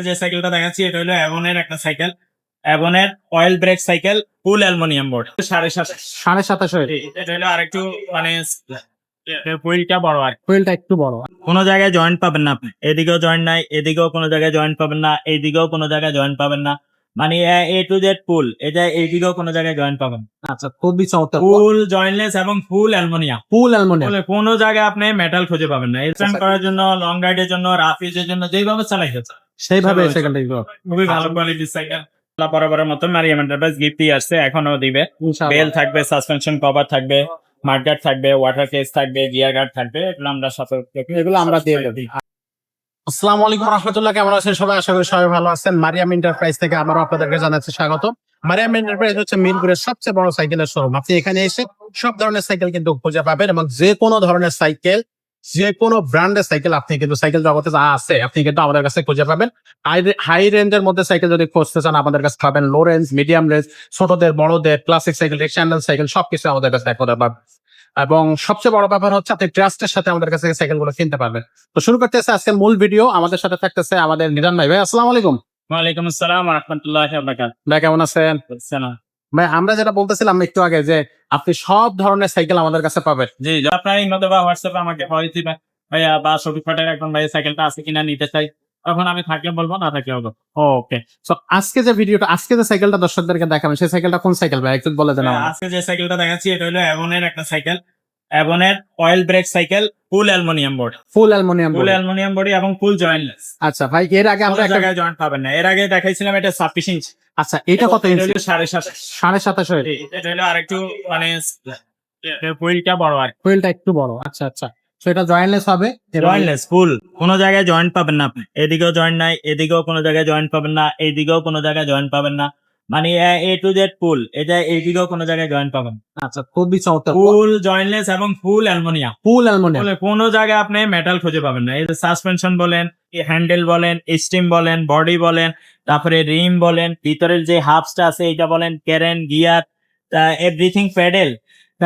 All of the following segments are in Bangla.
যে সাইকেলটা দেখাচ্ছি এটা হলো অ্যাভনের একটা সাইকেল। অ্যাভনের oil brake cycle, full aluminium board, 27.5। 27.5 এটা হলো আরেকটু মানে হুইলটা বড় আর হুইলটা একটু বড়। কোনো জায়গায় জয়েন্ট পাবেন না আপনি, এদিকেও জয়েন্ট নাই, এদিকেও কোনো জায়গায় জয়েন্ট পাবেন না, এইদিকেও কোনো জায়গায় জয়েন্ট পাবেন না, মানে এ টু জেড ফুল। এটা এইদিকেও কোনো জায়গায় জয়েন্ট পাবেন না। আচ্ছা, খুবই চমৎকার। ফুল জয়েন্টলেস এবং ফুল অ্যালুমিনিয়াম। Full aluminium. কোনো জায়গায় আপনি মেটাল খুঁজে পাবেন না। স্ট্যান্ড করার জন্য, লং রাইডের জন্য, রাফ ইউজের জন্য যেইভাবে চালাই যাচ্ছে সেইভাবে সাইকেলটা খুবই ভালো কোয়ালিটির সাইকেল। বরাবরের মতো মারিয়াম এন্টারপ্রাইজ গিফট দিয়ে আসছে, এখনো দিবে। বেল থাকবে, সাসপেনশন কভার থাকবে, মাডগার্ড থাকবে, ওয়াটার কেস থাকবে, গিয়ার গার্ড থাকবে। এগুলো আমরা দিয়ে দেব। আসসালামু আলাইকুম রাহমাতুল্লাহ, কেমন আছেন সবাই? আশা করি সবাই ভালো আছেন। মারিয়াম এন্টারপ্রাইজ থেকে আবারও আপনাদেরকে জানাচ্ছি স্বাগত। মারিয়াম এন্টারপ্রাইজ হচ্ছে মিরপুরের সবচেয়ে বড় সাইকেলের শোরুম। আপনি এখানে এসে সব ধরনের সাইকেল কিন্তু খুঁজে পাবেন এবং যে কোনো ধরনের সাইকেল, যে কোনো ব্র্যান্ডের সাইকেল আপনি কিন্তু সাইকেল জগতে যা আছে আপনি কিন্তু আমাদের কাছে খুঁজে পাবেন। হাই রেঞ্জের মধ্যে সাইকেল যদি খুঁজতে চান আমাদের কাছে পাবেন। লো রেঞ্জ, মিডিয়াম রেঞ্জ, ছোটদের, বড়দের, ক্লাসিক সাইকেল, স্ট্যান্ডার্ড সাইকেল সবকিছু আমাদের কাছে এক কথা পাবেন। এবং সবচেয়ে বড় ব্যাপার হচ্ছে আপনি ট্রাস্টের সাথে আমাদের কাছে সাইকেল গুলো কিনতে পারবেন। তো শুরু করতেছে আজকে মূল ভিডিও। আমাদের সাথে থাকতেছে আমাদের নিদান ভাই। ভাই আসসালামু আলাইকুম। ওয়ালাইকুম আসসালাম ওয়া রাহমাতুল্লাহি ওয়া বারাকাতুহু। ভাই কেমন আছেন? ভাই আমরা যেটা বলতেছিলাম একটু আগে যে আপনি সব ধরনের সাইকেল আমাদের কাছে পাবেন। জি, আপনার ইমোতে বা হোয়াটসঅ্যাপে আমাকে ভয়েস দিবেন, ভাইয়া বা শফিক পাটের একদম ভাই সাইকেলটা আছে কিনা নিতে চাই, তখন আমি থাকলে বলবো, না থাকলে বলবো। ওকে, সো আজকে যে ভিডিওটা, আজকে যে সাইকেলটা দর্শকদেরকে দেখাবেন সেই সাইকেলটা কোন সাইকেল ভাই একটু বলে দেন আমাদের। আজকে যে সাইকেলটা দেখাচ্ছি এটা হলো অ্যাভনের একটা সাইকেল। অ্যাভনের oil brake cycle, full aluminium board. Full aluminium full aluminium body এবং ফুল জয়েন্টলেস। আচ্ছা ভাই, এর আগে আমরা কোনো একটা জায়গায় জয়েন্ট পাবেন না। এর আগে দেখাইছিলাম এটা 26 ইঞ্চ। আচ্ছা, এটা কত ইঞ্চি? 7.5। 27.5। এটা হলো আরেকটু মানে হুইলটা বড় আর হুইলটা একটু বড়। আচ্ছা আচ্ছা, সো এটা জয়েন্টলেস হবে। জয়েন্টলেস ফুল, কোনো জায়গায় জয়েন্ট পাবেন না আপনি, এদিকেও জয়েন্ট নাই, এদিকেও কোনো জায়গায় জয়েন্ট পাবেন না, এইদিকেও কোনো জায়গায় জয়েন্ট পাবেন না, মানে এ টু জেড ফুল। এটা এইদিকেও কোনো জায়গায় জয়েন্ট পাবেন। আচ্ছা, খুবই চমৎকার। ফুল জয়েন্টলেস এবং ফুল অ্যালুমিনিয়াম। Full aluminium. কোনো জায়গায় আপনি মেটাল খুঁজে পাবেন না। এই যে সাসপেনশন বলেন, হ্যান্ডেল বলেন, স্টিম বলেন, বডি বলেন, তারপরে রিম বলেন, ভিতরের যে হাফসটা আছে এটা বলেন, ক্যারেন, গিয়ার, এভরিথিং, প্যাডেল,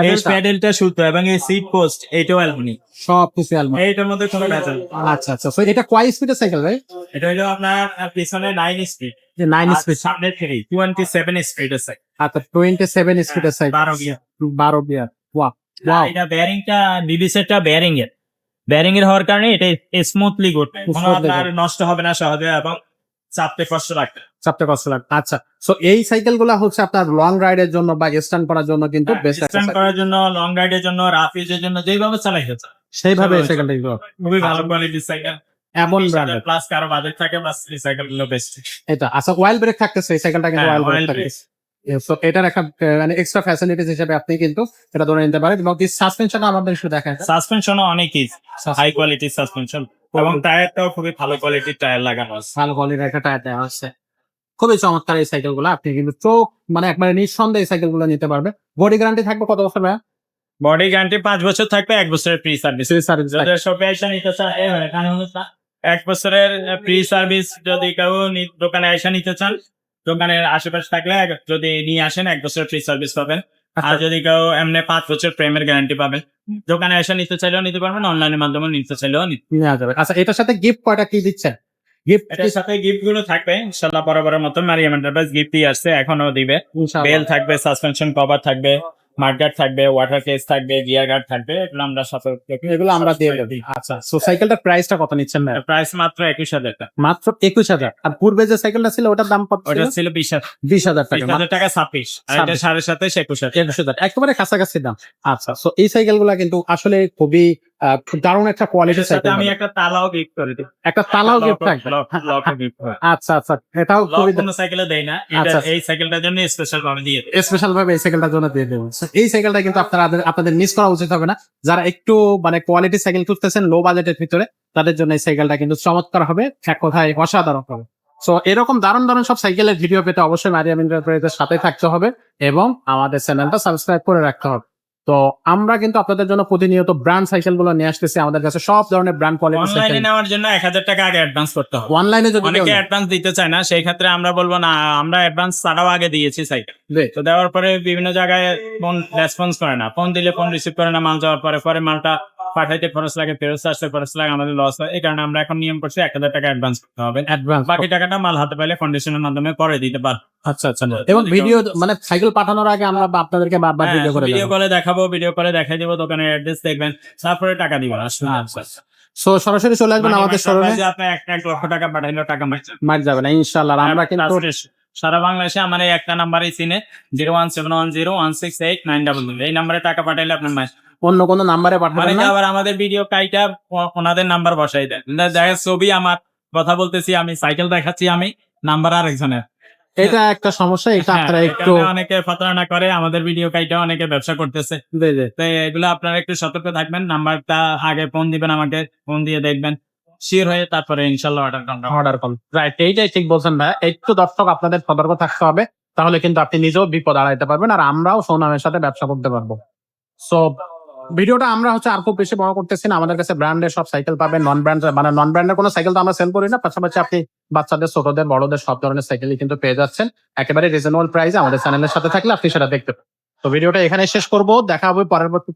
এই প্যাডেলটা সুতো এবং এই সিট পোস্ট এটাও অ্যালুমিনিয়াম। সব কিছু অ্যালুমিনিয়াম। এইটার মধ্যে কোনো মেটাল। আচ্ছা আচ্ছা, সো এটা কয় স্পিডের সাইকেল ভাই? এটা হলো আপনার পিছনে 9 স্পিড, যে 9 স্পিড, সামনে 27 স্পিডের সাইকেল। আচ্ছা 27 স্পিডের cycle, 12 gear. 12 gear. Wow wow. এটা বেয়ারিংটা বিবিসেটটা বেয়ারিং এর হওয়ার কারণে এটা স্মুথলি ঘুরবে, কোনো আপনার নষ্ট হবে না সহজে এবং চাপতে কষ্ট লাগবে। আচ্ছা, সো এই সাইকেল গুলা হচ্ছে আপনার লং রাইডের জন্য বা স্ট্যান্ড করার জন্য কিন্তু বেস্ট। স্ট্যান্ড করার জন্য, লং রাইডের জন্য, রাফ ইউজের জন্য যেভাবে চালাই যাচ্ছে সেইভাবে এই সাইকেলটা খুবই ভালো কোয়ালিটির সাইকেল। এমন ব্র্যান্ডের প্লাস কারো বাজেট থাকে, প্লাস এই সাইকেল গুলো বেস্ট। এটা আচ্ছা, অয়েল ব্রেক থাকতেছে এই সাইকেলটা কিন্তু হ্যাঁ, অয়েল oil ব্রেক থাকতেছে। সো এটার একটা মানে এক্সট্রা ফ্যাসিলিটিস হিসেবে আপনি কিন্তু এটা ধরে নিতে পারেন। এবং এই সাসপেনশন আমাদের একটু দেখায়। সাসপেনশনও অনেক হাই কোয়ালিটির সাসপেনশন এবং টায়ারটাও খুবই ভালো কোয়ালিটির টায়ার লাগানো আছে। ভালো কোয়ালিটির একটা টায়ার দেওয়া আছে। খুবই চমৎকার এই সাইকেল গুলো। আপনি কিন্তু চোখ মানে একবারে নিঃসন্দেহে এই সাইকেল গুলো নিতে পারবে। বডি গ্যারান্টি থাকবে কত বছর ভাইয়া? বডি গ্যারান্টি 5 বছর থাকবে, 1 বছরের প্রি সার্ভিস। যদি শপে এসে নিতে চান, 1 বছরের প্রি সার্ভিস। যদি কেউ দোকানে এসে নিতে চান, দোকানের আশেপাশে থাকলে যদি নিয়ে আসেন 1 বছরের প্রি সার্ভিস পাবেন। আর যদি কেউ এমনি 5 বছর প্রেমের গ্যারান্টি পাবেন। দোকানে এসে নিতে চাইলেও নিতে পারবেন, অনলাইনের মাধ্যমে নিতে চাইলেও নেওয়া যাবে। আচ্ছা, এটার সাথে গিফট কয়টা কি দিচ্ছেন? এটার সাথে গিফট গুলো থাকবে ইনশাআল্লাহ বরাবরের মতো। মারিয়াম এন্টারপ্রাইজ গিফট দিয়ে আসছে, এখনো দিবে। বেল থাকবে, সাসপেনশন কভার থাকবে, মাডগার্ড থাকবে, ওয়াটার কেস থাকবে, গিয়ার গার্ড থাকবে। এগুলো আমরা দিয়ে দেব। আচ্ছা, সো সাইকেলটার প্রাইসটা কত নিচ্ছেন ভাই? প্রাইস মাত্র 21,000 টাকা। মাত্র 21,000। আর পূর্বে যে সাইকেলটা ছিল ওটার দাম কত ছিল? ওটা ছিল 20,000 টাকা। 20,000 টাকা 26, আর এটা 27.5 21,000। একেবারে কাছাকাছি দাম। আচ্ছা, সো এই সাইকেল গুলা কিন্তু আসলে খুবই দারুণ একটা কোয়ালিটির সাইকেল। আমি একটা তালাও গিফট করে দিই। একটা তালাও গিফট থাকবে। আচ্ছা আচ্ছা, এটাও খুবই কোনো সাইকেলে দেই না, এটা এই সাইকেলটার জন্য স্পেশাল ভাবে দিয়ে দেই। স্পেশাল ভাবে এই সাইকেলটার জন্য দিয়ে দেব। এই সাইকেলটা কিন্তু আপনাদের মিস করা উচিত হবে না। যারা একটু মানে কোয়ালিটি সাইকেল খুঁজতেছেন লো বাজেটের ভিতরে, তাদের জন্য এই সাইকেলটা কিন্তু চমৎকার হবে, এক কথায় অসাধারণ হবে। সো এরকম দারুণ দারুণ সব সাইকেলের ভিডিও পেতে অবশ্যই মারিয়াম এন্টারপ্রাইজের সাথে থাকতে হবে এবং আমাদের চ্যানেলটা সাবস্ক্রাইব করে রাখতে হবে। তো আমরা কিন্তু আপনাদের জন্য প্রতিনিয়ত ব্র্যান্ড সাইকেল গুলো নিয়ে আসতেছি। আমাদের কাছে সব ধরনের ব্র্যান্ড কোয়ালিটি সাইকেল। অনলাইনে নেওয়ার জন্য 1,000 টাকা আগে অ্যাডভান্স করতে হবে। অনলাইনে যদি অনেকে অ্যাডভান্স দিতে চায় না, সেই ক্ষেত্রে আমরা বলবো না, আমরা অ্যাডভান্স ছাড়াও আগে দিয়েছি সাইকেল। তো দেওয়ার পরে বিভিন্ন জায়গায় ফোন রেসপন্স করে না, ফোন দিলে ফোন রিসিভ করে না, মাল যাওয়ার পরে মালটা পাঠাইতে খরচ লাগে, ফেরত আসতে খরচ লাগে, আমাদের লস হয়। এই কারণে আমরা এখন নিয়ম করছি 1,000 টাকা অ্যাডভান্স করতে হবে। অ্যাডভান্স। বাকি টাকাটা মাল হাতে পাইলে কন্ডিশনের মাধ্যমে পরে দিতে পারবো। আচ্ছা আচ্ছা। এবং ভিডিও মানে সাইকেল পাঠানোর আগে আমরা আপনাদেরকে বারবার ভিডিও করে ভিডিও দেবো। কলে দেখাবো, ভিডিও করে দেখাই দেবো, দোকানের অ্যাড্রেস দেখবেন, তারপরে টাকা দিবেন। আচ্ছা। সো সরাসরি চলে আসবেন আমাদের শোরুমে, আপনি 1 লক্ষ টাকা পাঠাইলেও টাকা মারছেন। মার যাবে না ইনশাআল্লাহ। আর আমরা কিন্তু সারা বাংলাদেশে আমার এই একটা নাম্বারই চিনে, 01710168900। এই নাম্বারে টাকা পাঠাইলে আপনার মাস। অন্য কোনো নাম্বারে পাঠাবেন অনেকে না। আবার আমাদের ভিডিও কাইটা ওনাদের নাম্বার বসাই দেয়, দেখা ছবি আমার, কথা বলতেছি আমি, সাইকেল দেখাচ্ছি আমি, নাম্বার আরেকজনের। এটা একটা সমস্যা, এটা আপনারা হ্যাঁ, একটু এখানে অনেকে প্রতারণা করে, আমাদের ভিডিও কাইটা অনেকে ব্যবসা করতেছে। তো এগুলো আপনারা একটু সতর্ক থাকবেন। নাম্বারটা আগে ফোন দিবেন, আমাকে ফোন দিয়ে দেখবেন, শিওর হয়ে তারপরে ইনশাল্লাহ অর্ডার করবেন। অর্ডার করুন। রাইট, এইটাই ঠিক বলছেন ভাই। একটু দর্শক আপনাদের সতর্ক থাকতে হবে, তাহলে কিন্তু আপনি নিজেও বিপদ এড়াইতে পারবেন, আর আমরাও সুনামের সাথে ব্যবসা করতে পারবো। সো ভিডিওটা আমরা হচ্ছে আর খুব বেশি বড় করতেছি না। আমাদের কাছে ব্র্যান্ডের সব সাইকেল পাবেন, নন ব্র্যান্ড মানে নন ব্র্যান্ডের কোনো সাইকেল তো আমরা সেল করি না। পাশাপাশি আপনি বাচ্চাদের, ছোটদের, বড়দের সব ধরনের সাইকেলই কিন্তু পেয়ে যাচ্ছেন একেবারে রিজনেবল প্রাইসে। আমাদের চ্যানেলের সাথে থাকলে আপনি সেটা দেখতে পাবেন। তো ভিডিওটা এখানে শেষ করবো, দেখা হবে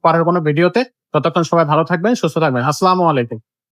পরের কোনো ভিডিওতে। ততক্ষণ সবাই ভালো থাকবেন, সুস্থ থাকবেন। আসসালামু আলাইকুম।